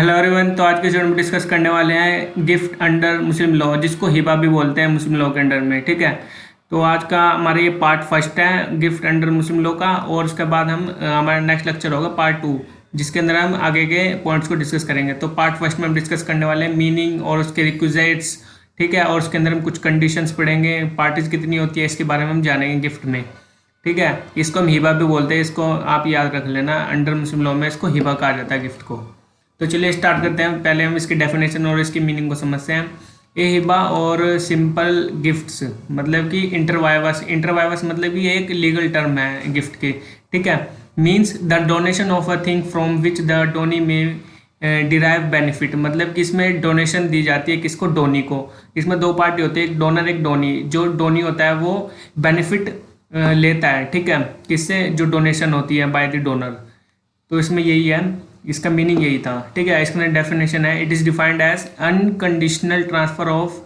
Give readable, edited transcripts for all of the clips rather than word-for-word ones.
Hello everyone. तो आज के वीडियो में डिस्कस करने वाले हैं गिफ्ट अंडर मुस्लिम लॉ, जिसको हिबा भी बोलते हैं मुस्लिम लॉ के अंडर में। ठीक है, तो आज का हमारा ये पार्ट फर्स्ट है गिफ्ट अंडर मुस्लिम लॉ का, और उसके बाद हम हमारा नेक्स्ट लेक्चर होगा पार्ट टू, जिसके अंदर हम आगे के पॉइंट्स को डिस्कस करेंगे। तो पार्ट फर्स्ट में हम डिस्कस करने वाले हैं मीनिंग और उसके रिक्विजिट्स। ठीक है, और उसके अंदर हम कुछ कंडीशंस पढ़ेंगे, पार्टीज कितनी होती है इसके बारे में हम जानेंगे गिफ्ट में। ठीक है, इसको हम हिबा भी बोलते हैं, इसको आप याद रख लेना। अंडर मुस्लिम लॉ में इसको हिबा कहा जाता है गिफ्ट को। तो चलिए स्टार्ट करते हैं। पहले हम इसकी डेफिनेशन और इसकी मीनिंग को समझते हैं। ए हिबा और सिंपल गिफ्ट्स मतलब कि इंटरवाइवस मतलब कि एक लीगल टर्म है गिफ्ट के। ठीक है, means the donation of a thing from which the Downey में डिराइव बेनिफिट, मतलब कि इसमें डोनेशन दी जाती है किसको, डोनी को। इसमें दो पार्टी होते हैं, एक डोनर एक डोनी। जो डोनी होता है वो बेनिफिट लेता है, ठीक है, किससे, जो डोनेशन होती है बाय द डोनर। तो इसमें यही है, इसका मीनिंग यही था। ठीक है, इसका डेफिनेशन है, it is defined as unconditional transfer of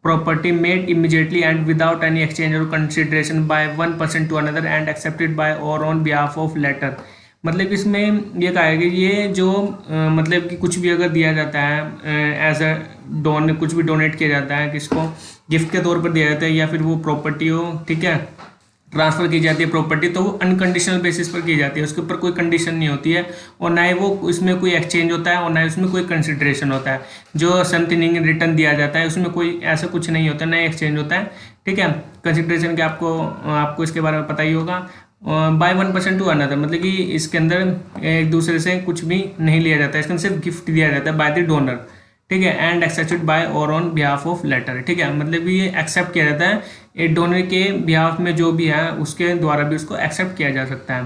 property made immediately and without any exchange और consideration by one person to another and accepted by और ऑन बिहाफ ऑफ लेटर। मतलब इसमें ये कहा है कि ये जो मतलब कि कुछ भी अगर दिया जाता है एज अ डोन, कुछ भी डोनेट किया जाता है किसको, गिफ्ट के तौर पर दिया जाता है, या फिर वो प्रॉपर्टी हो, ठीक है, ट्रांसफर की जाती है प्रॉपर्टी, तो वो अनकंडीशनल बेसिस पर की जाती है, उसके ऊपर कोई कंडीशन नहीं होती है, और ना ही वो उसमें कोई एक्सचेंज होता है और ना ही उसमें कोई कंसिडरेशन होता है। जो समथिंग इन रिटर्न दिया जाता है उसमें कोई ऐसा कुछ नहीं होता, ना ही एक्सचेंज होता है। ठीक है, कंसिडरेशन के आपको इसके बारे में पता ही होगा। By one person to another मतलब कि इसके अंदर एक दूसरे से कुछ भी नहीं लिया जाता है, इसके अंदर सिर्फ गिफ्ट दिया जाता है बाय द डोनर। ठीक है, एंड एक्सेप्टेड बाय और ऑन बिहाफ ऑफ लेटर। ठीक है, मतलब ये एक्सेप्ट किया जाता है एक डोनर के बिहाफ में, जो भी है उसके द्वारा भी उसको एक्सेप्ट किया जा सकता है।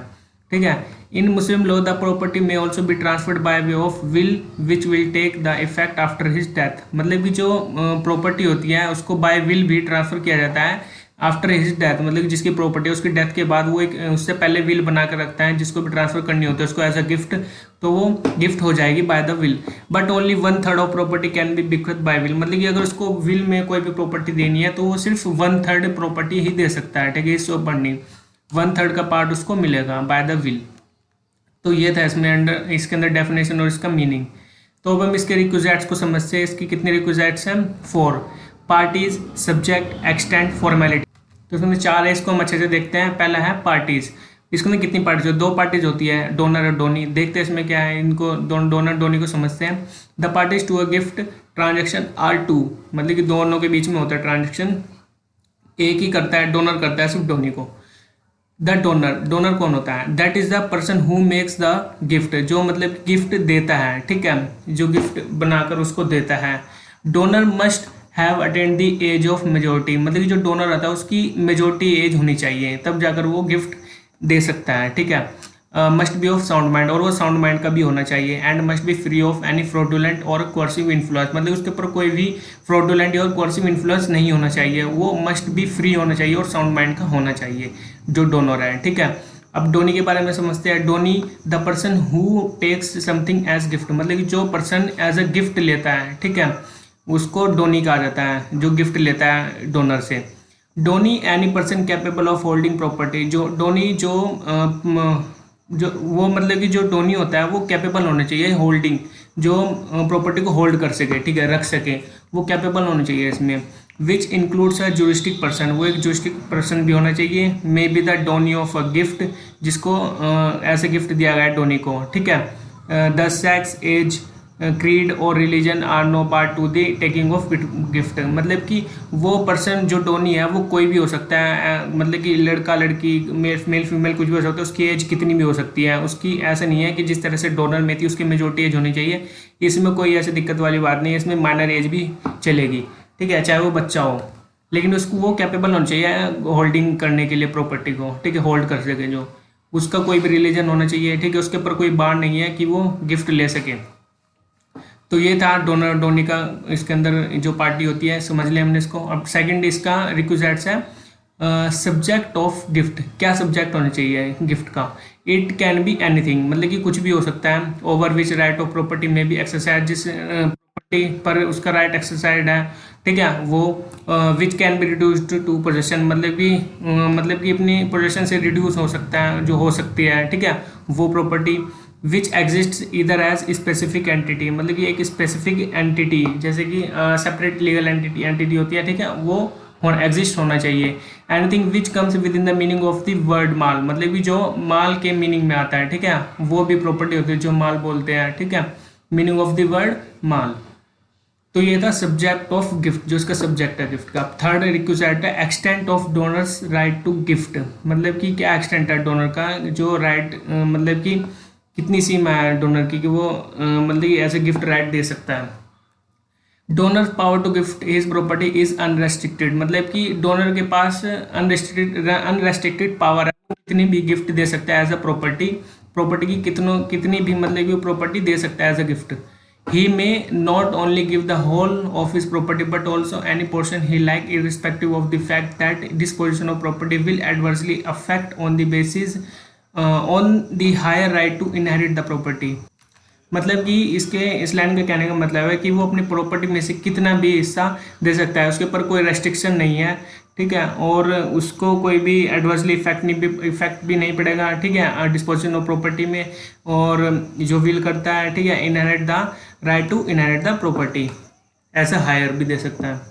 ठीक है, in Muslim law the property may also be transferred by way of will which will take the effect after his death. मतलब कि जो प्रॉपर्टी होती है उसको बाय विल भी ट्रांसफर किया जाता है आफ्टर हिज डेथ, मतलब कि जिसकी प्रॉपर्टी है उसकी डेथ के बाद वो एक उससे पहले विल बना कर रखता है, जिसको भी ट्रांसफर करनी होती है उसको एज अ गिफ्ट, तो वो गिफ्ट हो जाएगी by the will. But only one third of property can be bequeathed by will, मतलब कि अगर उसको विल में कोई भी प्रॉपर्टी देनी है तो वो सिर्फ वन थर्ड प्रॉपर्टी ही दे सकता है। ठीक है, इससे ऊपर नहीं, वन थर्ड का पार्ट उसको मिलेगा बाय द विल। तो ये था इसमें अंडर इसके अंदर डेफिनेशन और इसका मीनिंग। तो अब हम इसके रिक्विजिट्स को समझते हैं। इसकी कितने रिक्विजिट्स हैं, 4। Parties, subject, extent, formality. तो इसमें 4 है, इसको हम अच्छे से देखते हैं। पहला है पार्टीज। इसके अंदर कितनी पार्टीज, दो पार्टीज होती है, डोनर और डोनी। देखते हैं इसमें क्या है, इनको डोनर डोनी को समझते हैं। The parties to a gift transaction are two, मतलब कि दोनों के बीच में होता है ट्रांजेक्शन, एक ही करता है, डोनर करता है सिर्फ डोनी को। द डोनर, डोनर कौन होता है, that is the person who makes the gift, जो मतलब गिफ्ट देता है। ठीक है, जो गिफ्ट बनाकर उसको देता है। Donor must have attend the age of majority, मतलब कि जो डोनर रहता है उसकी मेजोरिटी एज होनी चाहिए, तब जाकर वो गिफ्ट दे सकता है। ठीक है, must be of sound mind, और वो साउंड माइंड का भी होना चाहिए। And must be free of any fraudulent और कोर्सिव इन्फ्लुएंस, मतलब उसके ऊपर कोई भी फ्रॉडुलेंट और कोर्सिव इन्फ्लुएंस नहीं होना चाहिए, वो मस्ट बी फ्री होना चाहिए और साउंड माइंड का होना चाहिए जो डोनर है। ठीक है, अब डोनी के बारे में समझते हैं। Donee the person who takes something as gift, मतलब कि जो पर्सन एज अ गिफ्ट लेता है, ठीक है, उसको डोनी कहा जाता है, जो गिफ्ट लेता है डोनर से। Donee any person capable of holding property, जो डोनी जो वो मतलब कि जो डोनी होता है वो कैपेबल होना चाहिए होल्डिंग, जो प्रॉपर्टी को होल्ड कर सके, ठीक है, रख सके, वो कैपेबल होना चाहिए इसमें। Which includes a juristic person, वो एक जुरिस्टिक पर्सन भी होना चाहिए। May be the Downey of a gift, जिसको ऐसे गिफ्ट दिया गया है डोनी को। ठीक है, द सेक्स, एज, क्रीड और religion are no part to the taking of gift, मतलब कि वो पर्सन जो डोनी है वो कोई भी हो सकता है, मतलब कि लड़का लड़की, मेल फीमेल कुछ भी हो सकता है, उसकी एज कितनी भी हो सकती है, उसकी ऐसा नहीं है कि जिस तरह से डोनर में थी उसकी मेजोरिटी एज होनी चाहिए, इसमें कोई ऐसी दिक्कत वाली बात नहीं है, इसमें माइनर एज भी चलेगी। ठीक है, चाहे वो बच्चा हो, लेकिन उसको वो कैपेबल होना चाहिए होल्डिंग करने के लिए प्रॉपर्टी को, ठीक है, होल्ड कर सके, जो उसका कोई भी रिलीजन होना चाहिए, ठीक है, उसके ऊपर कोई बार नहीं है कि वो गिफ्ट ले सके। तो ये था डोनर डोनी का, इसके अंदर जो पार्टी होती है समझ लिया हमने इसको। अब सेकंड इसका रिक्विजिट्स है सब्जेक्ट ऑफ गिफ्ट, क्या सब्जेक्ट होना चाहिए गिफ्ट का। इट कैन बी एनीथिंग, मतलब कि कुछ भी हो सकता है। Over which right of property में भी एक्सरसाइज, जिस प्रॉपर्टी पर उसका राइट एक्सरसाइज है, ठीक है, वो which can be reduced to possession, मतलब कि अपनी पोजेशन से रिड्यूस हो सकता है, जो हो सकती है, ठीक है, वो प्रॉपर्टी। विच एग्जिस्ट इधर एज स्पेसिफिक एंटिटी, मतलब कि एक स्पेसिफिक एंटिटी जैसे कि सेपरेट लीगल एंटिटी होती है, ठीक है, वो एग्जिस्ट होना चाहिए। Anything which comes within the meaning of the word माल, मतलब कि जो माल के मीनिंग में आता है, ठीक है, वो भी प्रॉपर्टी होती है जो माल बोलते हैं, ठीक है, मीनिंग ऑफ द वर्ड माल। तो ये था सब्जेक्ट ऑफ गिफ्ट, जो इसका सब्जेक्ट है गिफ्ट का। थर्ड रिक्विजिट है extent of donor's right to gift, मतलब कि क्या एक्सटेंट है डोनर का जो राइट, मतलब कि कितनी सीमा है डोनर की कि वो मतलब कि ऐसे गिफ्ट राइट दे सकता है। Donor power to gift his property is unrestricted, मतलब कि डोनर के पास अनरेस्ट्रिक्टेड पावर है, कितनी भी गिफ्ट दे सकता है एज अ प्रॉपर्टी की कितनी भी मतलब कि प्रॉपर्टी दे सकता है as a gift. He may not only give the whole of his property but also any portion he like, irrespective of the fact that disposition of property will adversely affect on the basis on the higher right to inherit the property। मतलब कि इस line का कहने का मतलब है कि वो अपनी प्रॉपर्टी में से कितना भी हिस्सा दे सकता है, उसके ऊपर कोई रेस्ट्रिक्शन नहीं है, ठीक है, और उसको कोई भी एडवर्सली इफेक्ट भी नहीं पड़ेगा, ठीक है, डिस्पोजिशन ऑफ प्रॉपर्टी में, और जो विल करता है, ठीक है, inherit the right to inherit the property, ऐसा हायर भी दे सकता है।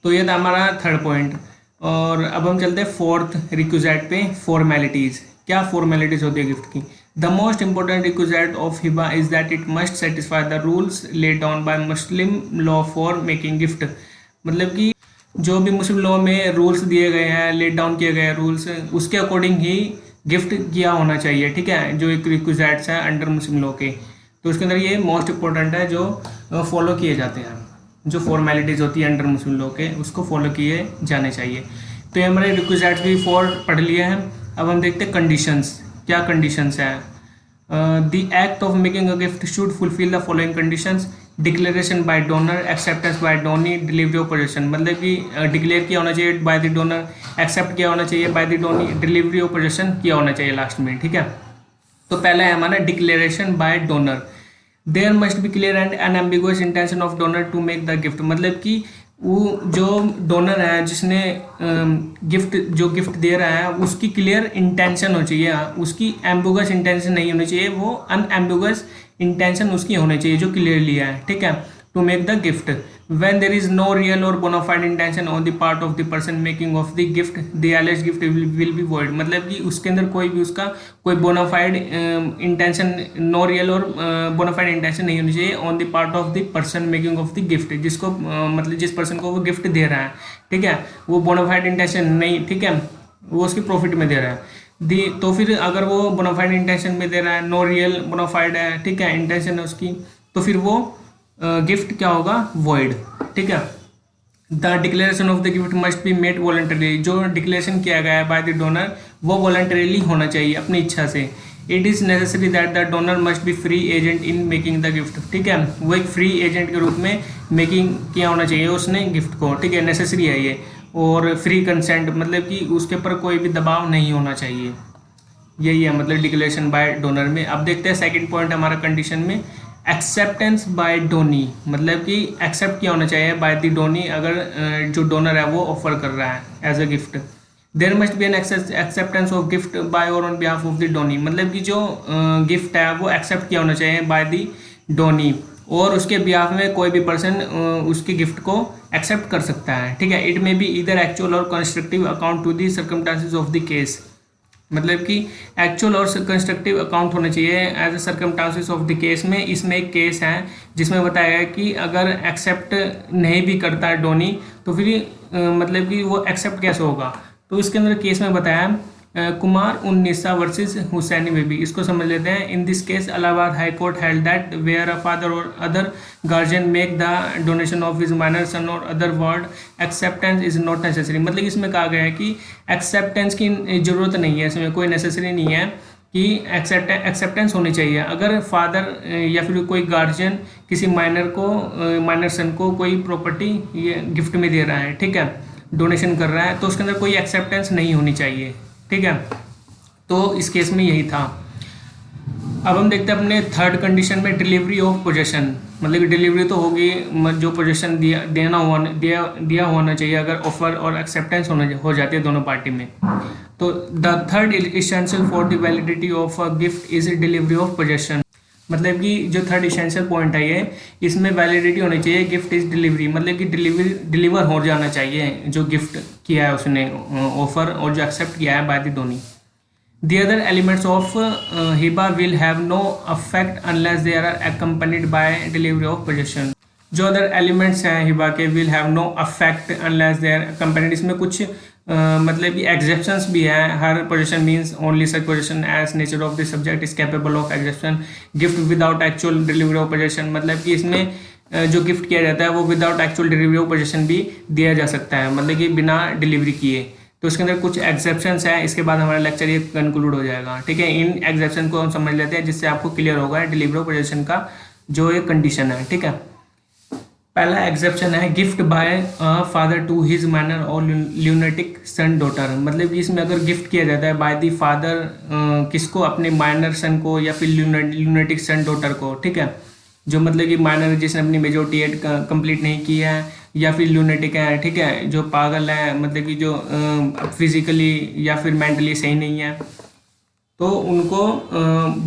तो ये था हमारा थर्ड पॉइंट। और अब हम चलते हैं फोर्थ रिक्विजिट पे, फॉर्मेलिटीज़। क्या फॉर्मेलिटीज़ होती है गिफ्ट की? The most important requisite of Hiba is that it must satisfy the rules laid down by Muslim law for making gift, मतलब कि जो भी मुस्लिम लॉ में रूल्स दिए गए हैं, लेड डाउन किए गए हैं रूल्स, उसके अकॉर्डिंग ही गिफ्ट किया होना चाहिए, ठीक है, जो एक रिक्विजिट्स है अंडर मुस्लिम लॉ के। तो उसके अंदर ये मोस्ट इंपॉर्टेंट है जो फॉलो किए जाते हैं, जो फॉर्मेलिटीज़ होती है अंडर मुस्लिम लॉ के, उसको फॉलो किए जाने चाहिए। तो ये हमारे रिक्विजिट्स भी 4 पढ़ लिए हैं। अब हम देखते हैं कंडीशंस। क्या कंडीशंस है? The act of making a gift should fulfil the following conditions: declaration by donor, acceptance by donee, delivery of possession, मतलब कि डिक्लेयर किया होना चाहिए बाय द डोनर, एक्सेप्ट किया होना चाहिए by the Downey, delivery of possession किया होना चाहिए लास्ट में, ठीक है। तो पहला है हमारा declaration by donor. There must be clear and unambiguous intention of donor to make the gift, मतलब कि वो जो डोनर है जिसने गिफ्ट दे रहा है उसकी क्लियर इंटेंशन हो चाहिए, उसकी एम्बिगुअस इंटेंशन नहीं होनी चाहिए, वो अनएम्बिगुअस इंटेंशन उसकी होनी चाहिए जो क्लियरली है, ठीक है, to make the gift. when there is no real or bona fide intention on the part of the person making of the gift, the alleged gift will be void, मतलब कि उसके अंदर कोई भी उसका कोई बोनाफाइड इंटेंशन, नो रियल और bonafide intention नहीं होनी चाहिए on the part of the person making of the gift, जिसको मतलब जिस पर्सन को वो गिफ्ट दे रहा है, ठीक है, वो बोनाफाइड इंटेंशन नहीं, ठीक है, वो उसकी प्रॉफिट में दे रहा है। तो फिर अगर वो बोनाफाइड इंटेंशन में दे रहा है, नो रियल बोनाफाइड है, ठीक है, इंटेंशन है उसकी, तो फिर वो गिफ्ट क्या होगा? वॉइड, ठीक है। The declaration of the gift must be made voluntary, जो डिक्लेरेशन किया गया है बाय द डोनर वो वॉलंटरीली होना चाहिए, अपनी इच्छा से। It is necessary that the donor must be free agent in making the gift, ठीक है, वो एक फ्री एजेंट के रूप में मेकिंग किया होना चाहिए उसने गिफ्ट को, ठीक है, नेसेसरी है ये। और फ्री कंसेंट, मतलब कि उसके ऊपर कोई भी दबाव नहीं होना चाहिए, यही है मतलब डिक्लेरेशन बाय डोनर में। अब देखते हैं सेकंड पॉइंट हमारा कंडीशन में, एक्सेप्टेंस बाय डोनी, मतलब कि एक्सेप्ट किया होना चाहिए बाय द डोनी, अगर जो डोनर है वो ऑफर कर रहा है as a gift. There must be an acceptance of gift by और on behalf of the donee, मतलब कि जो गिफ्ट है वो एक्सेप्ट किया होना चाहिए बाय द डोनी, और उसके बिहाफ में कोई भी पर्सन उसके गिफ्ट को एक्सेप्ट कर सकता है, ठीक है। It may be either actual और constructive account to the circumstances of the case, मतलब कि एक्चुअल और कंस्ट्रक्टिव अकाउंट होना चाहिए as a circumstances of the case में। इसमें एक केस है जिसमें बताया गया कि अगर एक्सेप्ट नहीं भी करता है डोनी तो फिर मतलब कि वो एक्सेप्ट कैसे होगा, तो इसके अंदर केस में बताया कुमार उन्नीसा वर्सेस हुसैनी बेबी, इसको समझ लेते हैं। In this case Allahabad high court held that where a father और other guardian make the donation of his minor son और other word acceptance is not necessary, मतलब इसमें कहा गया है कि एक्सेप्टेंस की ज़रूरत नहीं है, इसमें कोई नेसेसरी नहीं है कि एक्सेप्टेंस होनी चाहिए। अगर फादर या फिर कोई गार्जियन किसी माइनर सन को कोई प्रॉपर्टी ये गिफ्ट में दे रहा है, ठीक है, डोनेशन कर रहा है, तो उसके अंदर कोई एक्सेप्टेंस नहीं होनी चाहिए, ठीक है। तो इस केस में यही था। अब हम देखते हैं अपने थर्ड कंडीशन में डिलीवरी ऑफ पोजेशन, मतलब कि डिलीवरी तो होगी, जो पोजेशन दिया होना चाहिए अगर ऑफर और एक्सेप्टेंस हो जाती है दोनों पार्टी में। तो the third essential for the validity of a gift is delivery of possession, मतलब कि जो थर्ड इसेंशियल पॉइंट है ये, इसमें वैलिडिटी होनी चाहिए, गिफ्ट इज डिलीवरी, मतलब कि डिलीवर हो जाना चाहिए जो गिफ्ट किया है उसने, ऑफर और जो एक्सेप्ट किया है बाय द दोनों। The other elements of hiba will have no effect unless they are accompanied by delivery of possession. जो अदर एलिमेंट्स हैं हिबा के will have no effect unless they are accompanied, इसमें कुछ मतलब कि एग्जेप्शंस भी हैं। हर possession means only such possession as nature of the subject is capable of exception, gift without actual delivery of possession, मतलब कि इसमें जो गिफ्ट किया जाता है वो without actual delivery of possession भी दिया जा सकता है, मतलब कि बिना डिलीवरी किए। तो इसके अंदर कुछ एक्सेप्शंस हैं, इसके बाद हमारा लेक्चर ये कंक्लूड हो जाएगा। ठीक है, इन एक्सेप्शन को हम समझ लेते हैं जिससे आपको क्लियर होगा डिलीवरी ऑफ पोजीशन का जो एक कंडीशन है। ठीक है, पहला एक्सेप्शन है gift by father to his minor और ल्यूनेटिक सन डॉटर, मतलब कि इसमें अगर गिफ्ट किया जाता है बाय द फादर किसको, अपने माइनर सन को या फिर ल्यूनेटिक सन डॉटर को। ठीक है, जो मतलब कि माइनर जिसने अपनी मेजोरिटी एड कंप्लीट नहीं की है, या फिर ल्यूनेटिक है, ठीक है, जो पागल है, मतलब कि जो फिजिकली या फिर मेंटली सही नहीं है, तो उनको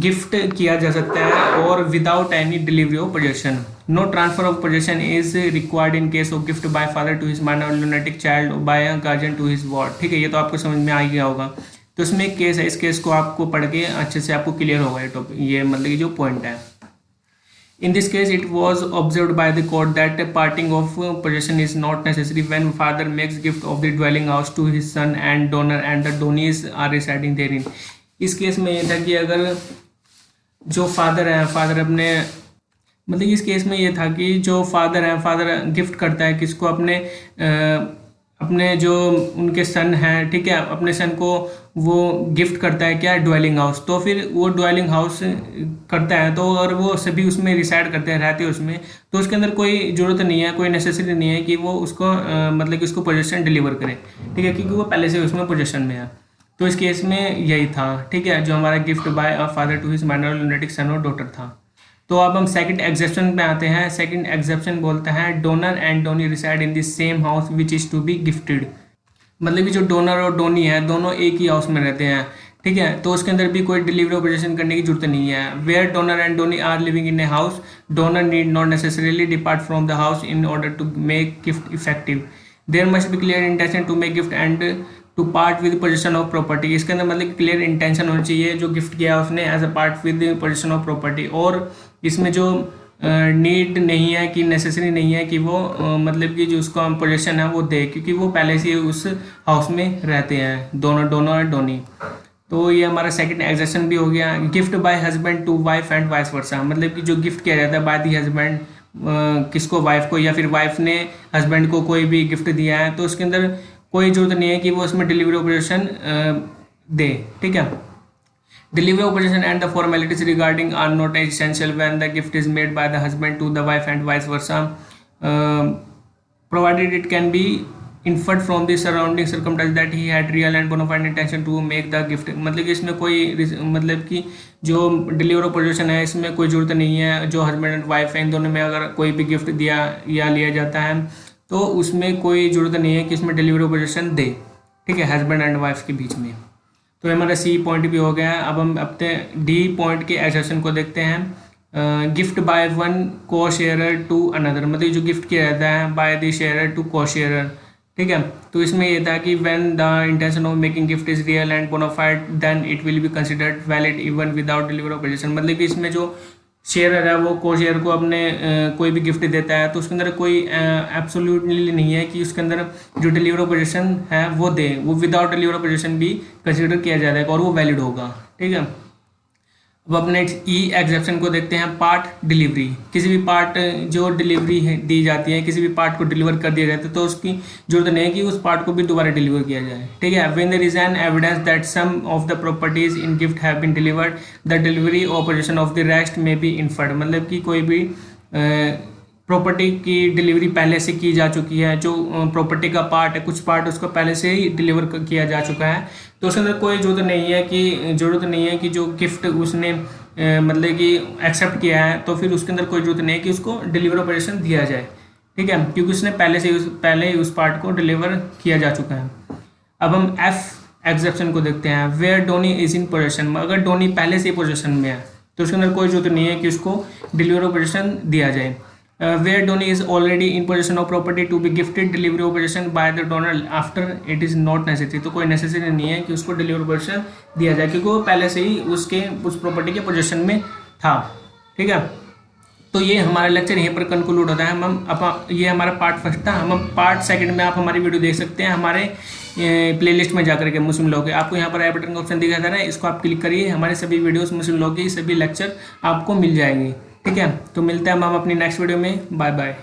गिफ्ट किया जा सकता है और without any delivery of possession. No transfer of possession is required in case of gift by father to his minor lunatic child by a guardian to his ward. ठीक है, ये तो आपको समझ में आ गया होगा। तो इसमें एक केस है, इस केस को आपको पढ़ के अच्छे से आपको क्लियर होगा ये टॉपिक, ये मतलब कि जो पॉइंट है। In this case, it was observed by the court that parting of possession is not necessary when father makes gift of the dwelling house to his son and donor and the donnees are residing therein. इस case में ये था कि अगर जो father है, father अपने मतलब इस केस में ये था कि जो फादर है, फादर गिफ्ट करता है किसको, अपने जो उनके सन हैं, ठीक है, अपने सन को वो गिफ्ट करता है क्या, ड्वेलिंग हाउस। तो फिर वो ड्वेलिंग हाउस करता है तो और वो सभी उसमें रिसाइड करते हैं, रहते हैं उसमें, तो उसके अंदर कोई ज़रूरत नहीं है, कोई नेसेसिटी नहीं है कि वो उसको मतलब कि उसको पोजेशन डिलीवर करे। ठीक है, क्योंकि वो पहले से उसमें पोजेशन में है। तो इस केस में यही था। ठीक है, जो हमारा gift by a father to his minor lunatic son और डॉटर था। तो अब हम सेकंड एक्सेप्शन पे आते हैं। सेकंड एक्सेप्शन बोलता है donor and donee reside in the same house which is to be gifted, मतलब कि जो डोनर और डोनी है दोनों एक ही हाउस में रहते हैं। ठीक है, तो उसके अंदर भी कोई डिलीवरी ऑपरेशन करने की जरूरत नहीं है। Where donor and donee are living in a house, donor need not necessarily depart from the house in order to make gift effective. There must be clear intention to make gift and to part with position of property. इसके अंदर मतलब clear intention होनी चाहिए जो gift किया उसने as a part with position of property. और इसमें जो नीड नहीं है कि नेसेसरी नहीं है कि वो मतलब कि जो उसका पोजीशन है वो दे, क्योंकि वो पहले से उस हाउस में रहते हैं दोनों, डोनर और डोनी। तो ये हमारा सेकंड एक्सेप्शन भी हो गया। Gift by husband to wife and vice versa, मतलब कि जो गिफ्ट किया जाता है बाय दी हस्बैंड किसको, वाइफ को, या फिर वाइफ ने हस्बैंड को कोई भी गिफ्ट दिया है तो उसके अंदर कोई जरूरत नहीं है कि वो उसमें डिलीवरी ऑपरेशन दे। ठीक है, delivery operation and the formalities regarding are not essential when the gift is made by the husband to the wife and vice versa, provided it can be inferred from the surrounding circumstances that he had real and bona fide intention to make the gift। मतलब कि इसमें कोई मतलब कि जो delivery operation है इसमें कोई ज़रूरत नहीं है, जो हस्बैंड एंड वाइफ है इन दोनों में अगर कोई भी गिफ्ट दिया या लिया जाता है तो उसमें कोई ज़रूरत नहीं है कि इसमें डिलीवरी ऑपरेशन दे। ठीक है, हस्बैंड एंड वाइफ के बीच में। तो हमारा सी पॉइंट भी हो गया है। अब हम अपने डी पॉइंट के एक्सेप्शन को देखते हैं। गिफ्ट बाय वन को शेयरर टू अनदर, मतलब जो गिफ्ट किया जाता है बाय द शेयरर टू को शेयरर। ठीक है, तो इसमें ये था कि when the intention of making gift is real and bona fide then it will be considered valid even without delivery operation, मतलब कि इसमें जो शेयरर है वो को शेयर को अपने कोई भी गिफ्ट देता है तो उसके अंदर कोई एब्सोल्युटली नहीं है कि उसके अंदर जो डिलीवरी ऑपरेशन है वो दे, वो विदाउट डिलीवरी ऑपरेशन भी कंसिडर किया जाएगा और वो वैलिड होगा। ठीक है, अब अपने ई एक्सेप्शन को देखते हैं। पार्ट डिलीवरी, किसी भी पार्ट जो डिलीवरी दी जाती है, किसी भी पार्ट को डिलीवर कर दिया जाता है तो उसकी जरूरत नहीं है कि उस पार्ट को भी दोबारा डिलीवर किया जाए। ठीक है, when there is an evidence that some of the properties in gift have been delivered the delivery operation of the rest may be inferred, मतलब कि कोई भी प्रॉपर्टी की डिलीवरी पहले से की जा चुकी है, जो प्रॉपर्टी का पार्ट है, कुछ पार्ट उसको पहले से ही डिलीवर किया जा चुका है तो उसके अंदर कोई ज़रूरत नहीं है कि जो गिफ्ट उसने मतलब कि एक्सेप्ट किया है, तो फिर उसके अंदर कोई जरूरत नहीं है कि उसको डिलीवर ऑपरेशन दिया जाए, ठीक है, क्योंकि उसने पहले ही उस पार्ट को डिलीवर किया जा चुका है। अब हम एफ एक्सेप्शन को देखते हैं, where donee is in possession. अगर डोनी पहले से ही पोजेशन में है तो उसके अंदर कोई जरूरत नहीं है कि उसको डिलीवर ऑपरेशन दिया जाए। Where donee is already in possession of property to be gifted delivery operation by the donor after it is not necessary. तो कोई नेसेसरी नहीं है कि उसको डिलीवरी ऑपरेशन दिया जाए, क्योंकि वो पहले से ही उस प्रॉपर्टी के पोजेशन में था, ठीक है। तो ये हमारा लेक्चर यहीं पर कंक्लूड होता है। ये हमारा पार्ट फर्स्ट था। हम पार्ट सेकंड में आप हमारी वीडियो देख सकते हैं हमारे प्लेलिस्ट में जाकर के मुस्लिम लॉ के। आपको यहाँ पर आई बटन का ऑप्शन दिखाई दे रहा है, इसको आप क्लिक करिए, हमारे सभी वीडियोस मुस्लिम लॉ की सभी लेक्चर आपको मिल जाएंगे, ठीक है। तो मिलते हैं हम अपनी नेक्स्ट वीडियो में। Bye bye.